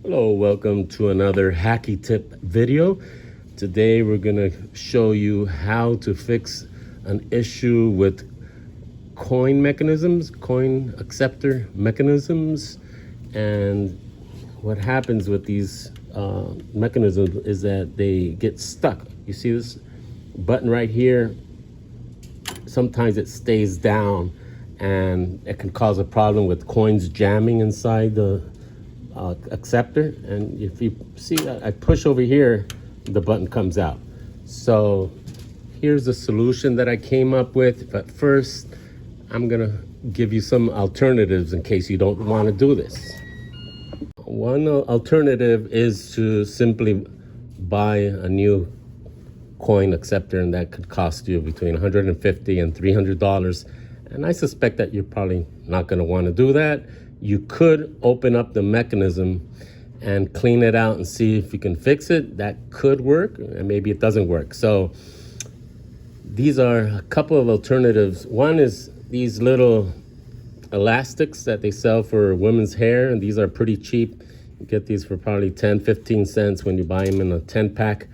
Hello, welcome to another hacky tip video. Today we're going to show you how to fix an issue with coin acceptor mechanisms. And what happens with these mechanisms is that they get stuck. You see this button right here? Sometimes it stays down and it can cause a problem with coins jamming inside the acceptor. And if you see, I push over here, the button comes out. So here's the solution that I came up with. But first, I'm gonna give you some alternatives in case you don't want to do this. One alternative is to simply buy a new coin acceptor, and that could cost you between $150 and $300. And I suspect that you're probably not going to want to do that. You could open up the mechanism and clean it out and see if you can fix it. That could work, and maybe it doesn't work. So these are a couple of alternatives. One is these little elastics that they sell for women's hair, and these are pretty cheap. You get these for probably 10-15 cents when you buy them in a 10-pack.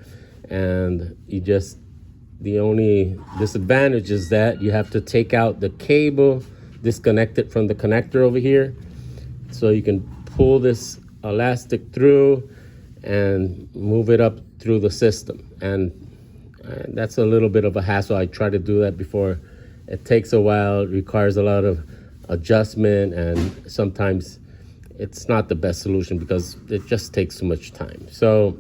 And the only disadvantage is that you have to take out the cable, disconnect it from the connector over here, so you can pull this elastic through and move it up through the system. And that's a little bit of a hassle. I tried to do that before. It takes a while, it requires a lot of adjustment, and sometimes it's not the best solution because it just takes too much time. So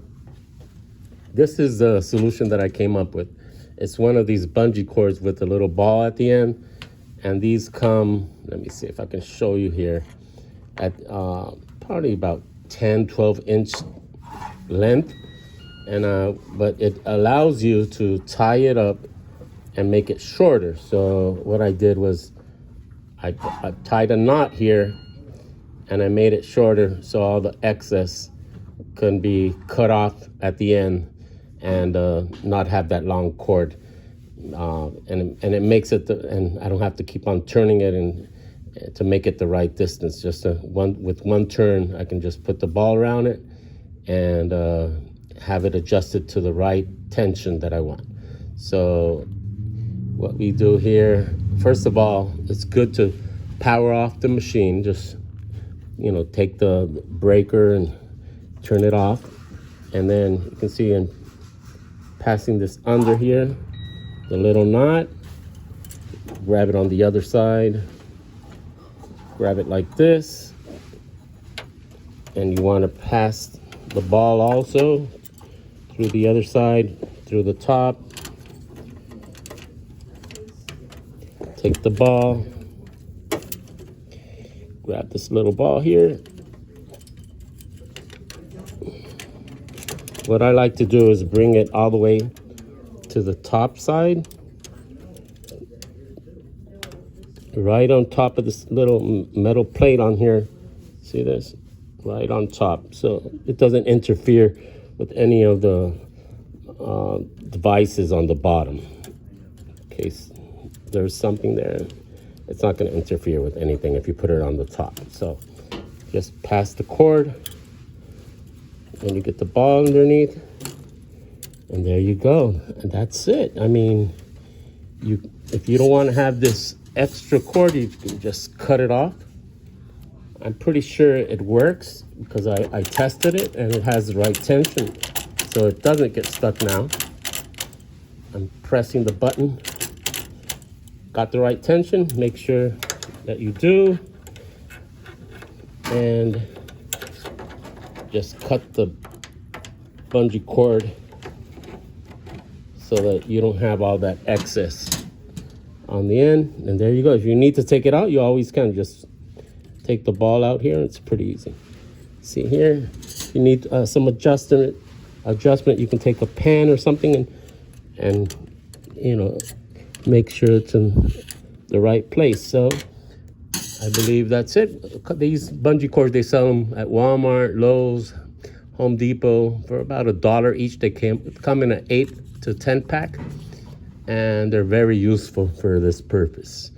this is the solution that I came up with. It's one of these bungee cords with a little ball at the end. And these come, let me see if I can show you here, at probably about 10-12 inch length. And but it allows you to tie it up and make it shorter. So what I did was I tied a knot here and I made it shorter so all the excess can be cut off at the end and not have that long cord, and it makes it, and I don't have to keep on turning it and to make it the right distance. Just with one turn, I can just put the ball around it and have it adjusted to the right tension that I want. So what we do here, first of all, it's good to power off the machine. Just take the breaker and turn it off, and then you can see in passing this under here, the little knot, grab it on the other side, grab it like this, and you want to pass the ball also through the other side, through the top. Take the ball, grab this little ball here. What I like to do is bring it all the way to the top side, right on top of this little metal plate on here. See this? Right on top. So it doesn't interfere with any of the devices on the bottom. In case there's something there, it's not going to interfere with anything if you put it on the top. So just pass the cord, and you get the ball underneath, and there you go. And that's it. I mean, if you don't want to have this extra cord, you can just cut it off. I'm pretty sure it works because I tested it and it has the right tension, so it doesn't get stuck now. I'm pressing the button. Got the right tension. Make sure that you do. And just cut the bungee cord so that you don't have all that excess on the end. And there you go. If you need to take it out, you always can. Just take the ball out here. It's pretty easy. See here, if you need some adjustment, you can take a pen or something and make sure it's in the right place. So I believe that's it. These bungee cords, they sell them at Walmart, Lowe's, Home Depot for about $1 each. They come in an 8 to 10 pack, and they're very useful for this purpose.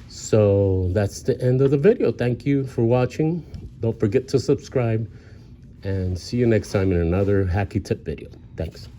So that's the end of the video. Thank you for watching. Don't forget to subscribe. and see you next time in another hacky tip video. Thanks.